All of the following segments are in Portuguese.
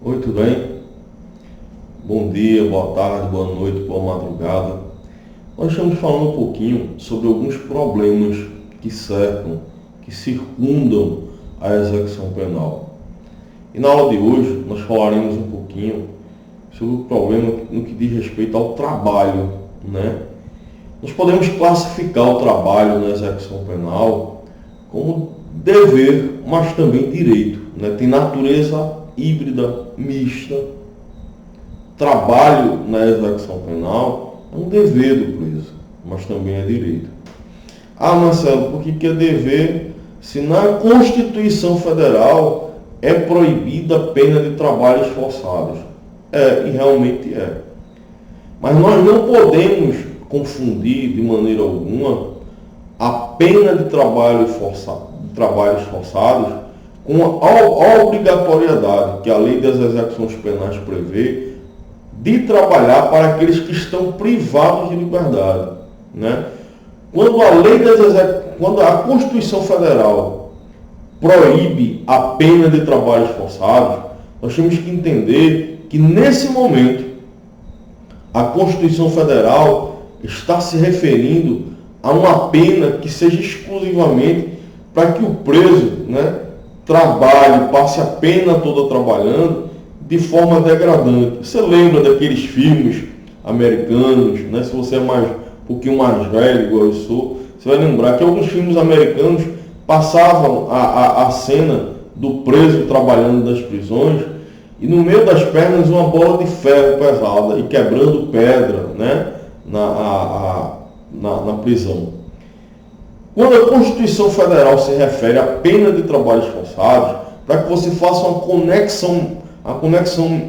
Oi, tudo bem? Bom dia, boa tarde, boa noite, boa madrugada. Nós estamos falando um pouquinho sobre alguns problemas que cercam, que circundam a execução penal. E na aula de hoje nós falaremos um pouquinho sobre o problema no que diz respeito ao trabalho, né? Nós podemos classificar o trabalho na execução penal como dever, mas também direito, né? Tem natureza híbrida, mista. Trabalho na execução penal é um dever do preso, mas também é direito. Ah, Marcelo, por que é dever se na Constituição Federal é proibida a pena de trabalhos forçados? É, e realmente é. Mas nós não podemos confundir de maneira alguma a pena de trabalhos forçados com a obrigatoriedade que a Lei das Execuções Penais prevê de trabalhar para aqueles que estão privados de liberdade, né? Quando a Constituição Federal proíbe a pena de trabalhos forçados, nós temos que entender que nesse momento a Constituição Federal está se referindo a uma pena que seja exclusivamente para que o preso, né, trabalhe, passe a pena toda trabalhando de forma degradante. Você lembra daqueles filmes americanos, né? Se você é um pouquinho mais velho, igual eu sou, você vai lembrar que alguns filmes americanos passavam a cena do preso trabalhando nas prisões e no meio das pernas uma bola de ferro pesada e quebrando pedra, né? na prisão. Quando a Constituição Federal se refere à pena de trabalhos forçados, para que você faça uma conexão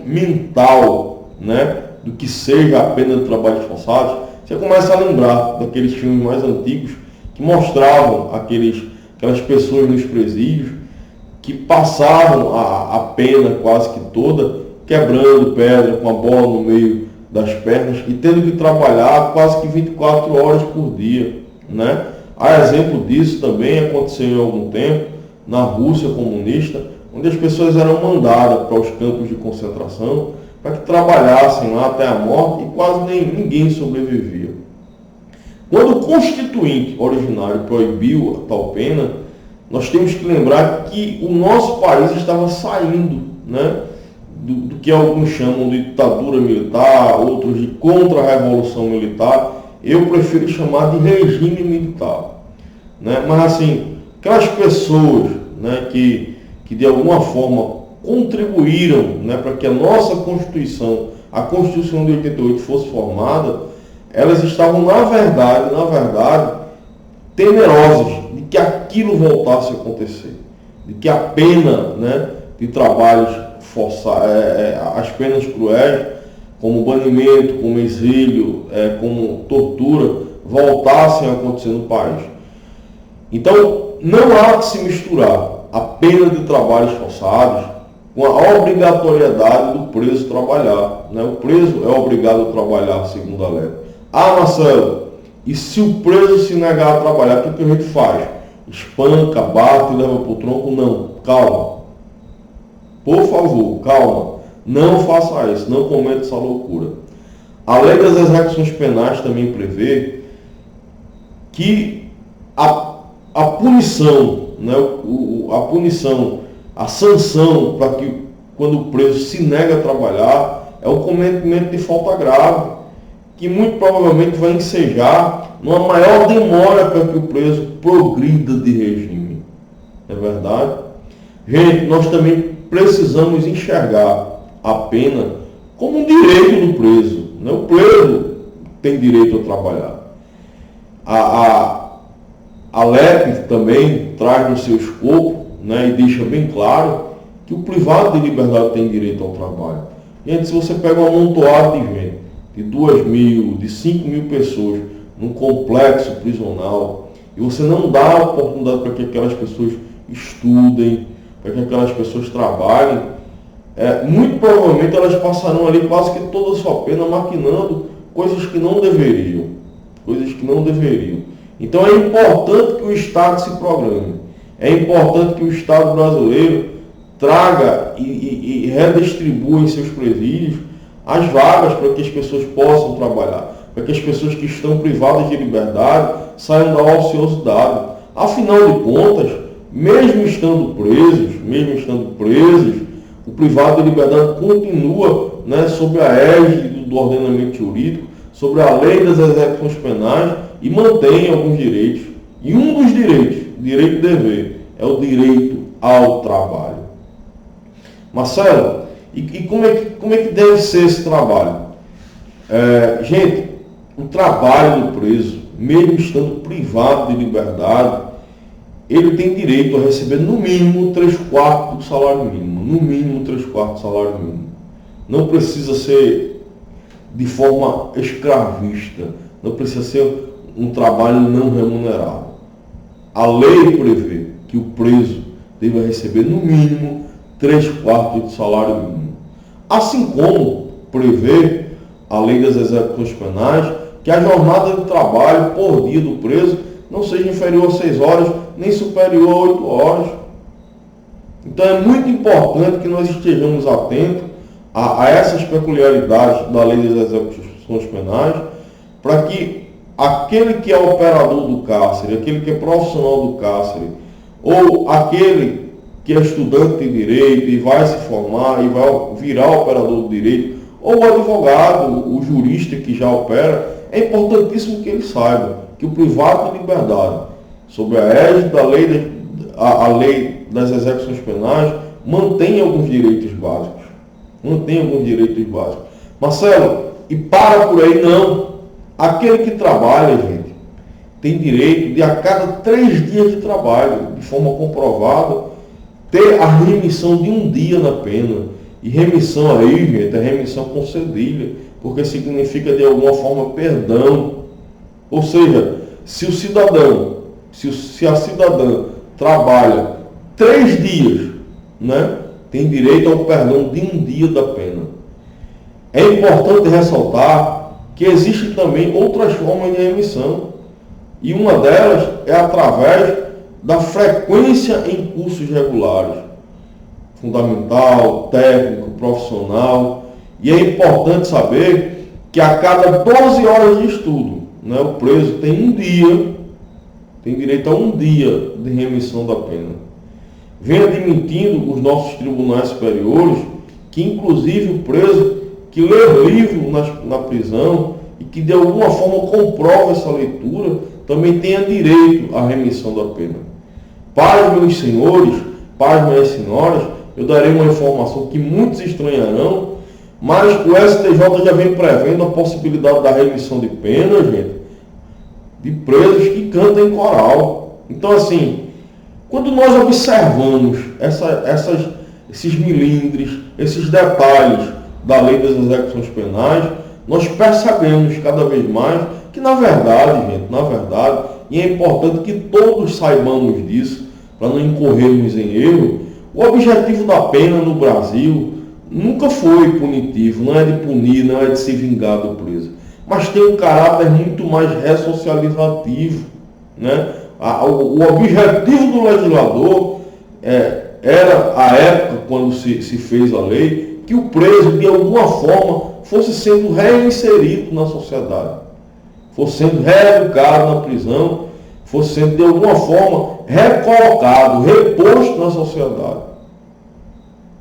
mental, né, do que seja a pena de trabalhos forçados, você começa a lembrar daqueles filmes mais antigos que mostravam aquelas pessoas nos presídios que passavam a pena quase que toda quebrando pedra com a bola no meio das pernas e tendo que trabalhar quase que 24 horas por dia, né? Há exemplo disso também aconteceu em algum tempo na Rússia comunista, onde as pessoas eram mandadas para os campos de concentração para que trabalhassem lá até a morte e quase ninguém sobrevivia. Quando o Constituinte originário proibiu a tal pena, nós temos que lembrar que o nosso país estava saindo, né, do que alguns chamam de ditadura militar, outros de contra-revolução militar. Eu prefiro chamar de regime militar, né? Mas assim, aquelas pessoas, né, que de alguma forma contribuíram, né, para que a nossa Constituição, a Constituição de 88 fosse formada, elas estavam na verdade, temerosas de que aquilo voltasse a acontecer, de que a pena, né, de trabalhos forçados, as penas cruéis, como banimento, como exílio, como tortura, voltassem a acontecer no país. Então, não há que se misturar a pena de trabalhos forçados com a obrigatoriedade do preso trabalhar, né? O preso é obrigado a trabalhar, segundo a lei. Ah, Marcelo, e se o preso se negar a trabalhar, o que a gente faz? Espanca, bate, leva para o tronco? Não, calma. Por favor, calma. Não faça isso, não cometa essa loucura. A Lei das Execuções Penais também prevê que a punição, né, a sanção para que quando o preso se nega a trabalhar é o cometimento de falta grave, que muito provavelmente vai ensejar numa maior demora para que o preso progrida de regime. É verdade? Gente, nós também precisamos enxergar a pena como um direito do preso, né? O preso tem direito a trabalhar. A LEP também traz no seu escopo, né, e deixa bem claro que o privado de liberdade tem direito ao trabalho. Gente, se você pega um amontoado de gente, de 2.000, de 5.000 pessoas num complexo prisional, e você não dá a oportunidade para que aquelas pessoas estudem, para que aquelas pessoas trabalhem, muito provavelmente elas passarão ali quase que toda a sua pena maquinando coisas que não deveriam. Então é importante que o Estado se programe. É importante que o Estado brasileiro traga e redistribua em seus presídios as vagas para que as pessoas possam trabalhar, para que as pessoas que estão privadas de liberdade saiam da ociosidade. Afinal de contas, mesmo estando presos, o privado de liberdade continua, né, sob a égide do ordenamento jurídico, sobre a lei das execuções penais, e mantém alguns direitos. E um dos direitos, direito e dever, é o direito ao trabalho. Marcelo, e como é que deve ser esse trabalho? Gente, o trabalho do preso, mesmo estando privado de liberdade, ele tem direito a receber no mínimo 3/4 do salário mínimo. No mínimo 3/4 do salário mínimo. Não precisa ser de forma escravista. Não precisa ser um trabalho não remunerado. A lei prevê que o preso deva receber no mínimo 3/4 do salário mínimo. Assim como prevê a lei das execuções penais que a jornada de trabalho por dia do preso não seja inferior a 6 horas, nem superior a 8 horas. Então é muito importante que nós estejamos atentos a essas peculiaridades da lei das execuções penais, para que aquele que é operador do cárcere, aquele que é profissional do cárcere, ou aquele que é estudante de direito e vai se formar e vai virar operador do direito, ou o advogado, o jurista que já opera, é importantíssimo que ele saiba que o privado de liberdade, sob a égide da lei das execuções penais, mantém alguns direitos básicos. Marcelo, e para por aí não. Aquele que trabalha, gente, tem direito de a cada 3 dias de trabalho, de forma comprovada, ter a remissão de um dia na pena. E remissão aí, gente, é remissão com cedilha, porque significa de alguma forma perdão. Ou seja, se a cidadã trabalha 3 dias, né, tem direito ao perdão de um dia da pena. É importante ressaltar que existem também outras formas de remissão, e uma delas é através da frequência em cursos regulares, fundamental, técnico, profissional. E é importante saber que a cada 12 horas de estudo, né, o preso tem direito a um dia de remissão da pena. Vem admitindo os nossos tribunais superiores que inclusive o preso que lê livro na prisão e que de alguma forma comprova essa leitura também tenha direito à remissão da pena. Para os meus senhores, para as minhas senhoras, eu darei uma informação que muitos estranharão, mas o STJ já vem prevendo a possibilidade da remissão de pena, gente, de presos que cantam em coral. Então, assim, quando nós observamos esses milindres, esses detalhes da lei das execuções penais, nós percebemos cada vez mais que, na verdade, e é importante que todos saibamos disso, para não incorrermos em erro, o objetivo da pena no Brasil nunca foi punitivo, não é de punir, não é de se vingar do preso, mas tem um caráter muito mais ressocializativo, né? O objetivo do legislador era, à época, quando se fez a lei, que o preso, de alguma forma, fosse sendo reinserido na sociedade, fosse sendo reeducado na prisão, fosse sendo, de alguma forma, recolocado, reposto na sociedade.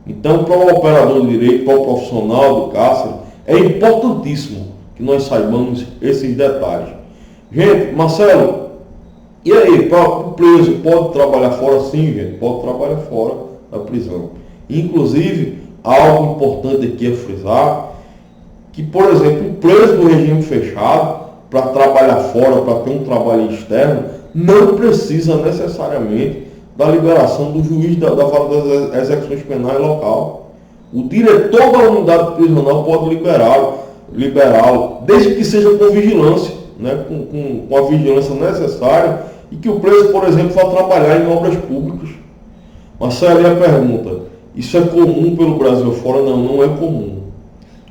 Então, para o operador de direito, para o profissional do cárcere, é importantíssimo que nós saibamos esses detalhes. Gente, Marcelo, e aí, o preso pode trabalhar fora? Sim, gente, pode trabalhar fora da prisão. Inclusive, algo importante aqui a frisar, que, por exemplo, o preso do regime fechado, para trabalhar fora, para ter um trabalho externo, não precisa necessariamente da liberação do juiz da vara das execuções penais local. O diretor da unidade prisional pode liberá-lo, desde que seja com vigilância, né, com a vigilância necessária, e que o preso, por exemplo, vá trabalhar em obras públicas. Marcelo, e a pergunta, isso é comum pelo Brasil fora? Não, não é comum.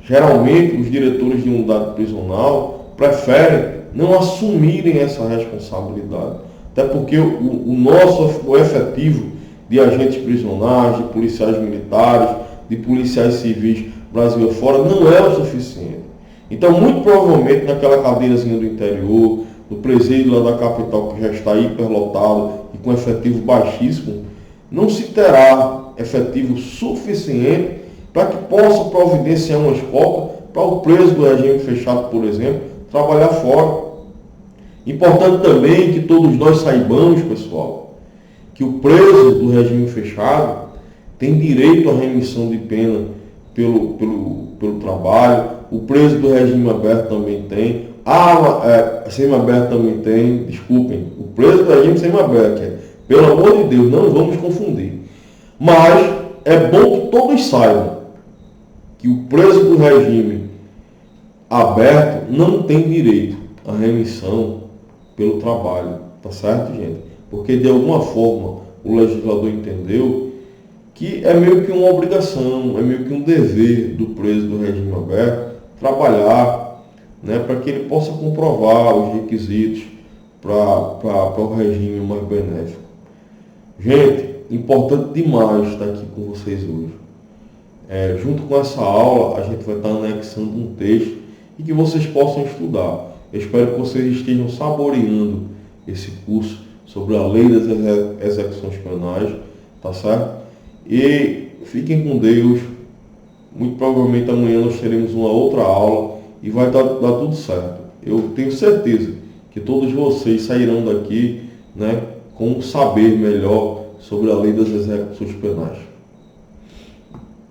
Geralmente, os diretores de unidade prisional preferem não assumirem essa responsabilidade. Até porque o efetivo de agentes prisionais, de policiais militares, de policiais civis Brasil afora, não é o suficiente. Então, muito provavelmente, naquela cadeirazinha do interior, no presídio lá da capital, que já está hiperlotado e com efetivo baixíssimo, não se terá efetivo suficiente para que possa providenciar uma escolta para o preso do regime fechado, por exemplo, trabalhar fora. Importante também que todos nós saibamos, pessoal, que o preso do regime fechado tem direito à remissão de pena pelo trabalho, o preso do regime aberto também tem, semiaberto também tem, desculpem, o preso do regime semiaberto, pelo amor de Deus, não vamos confundir. Mas é bom que todos saibam que o preso do regime aberto não tem direito à remissão pelo trabalho, tá certo, gente? Porque de alguma forma o legislador entendeu que é meio que uma obrigação, é meio que um dever do preso do regime aberto trabalhar, né, para que ele possa comprovar os requisitos para o regime mais benéfico. Gente, importante demais estar aqui com vocês hoje. Junto com essa aula, a gente vai estar anexando um texto e que vocês possam estudar. Eu espero que vocês estejam saboreando esse curso sobre a lei das execuções penais, tá certo? E fiquem com Deus. Muito provavelmente amanhã nós teremos uma outra aula e vai dar tudo certo. Eu tenho certeza que todos vocês sairão daqui, né, com um saber melhor sobre a lei das execuções penais.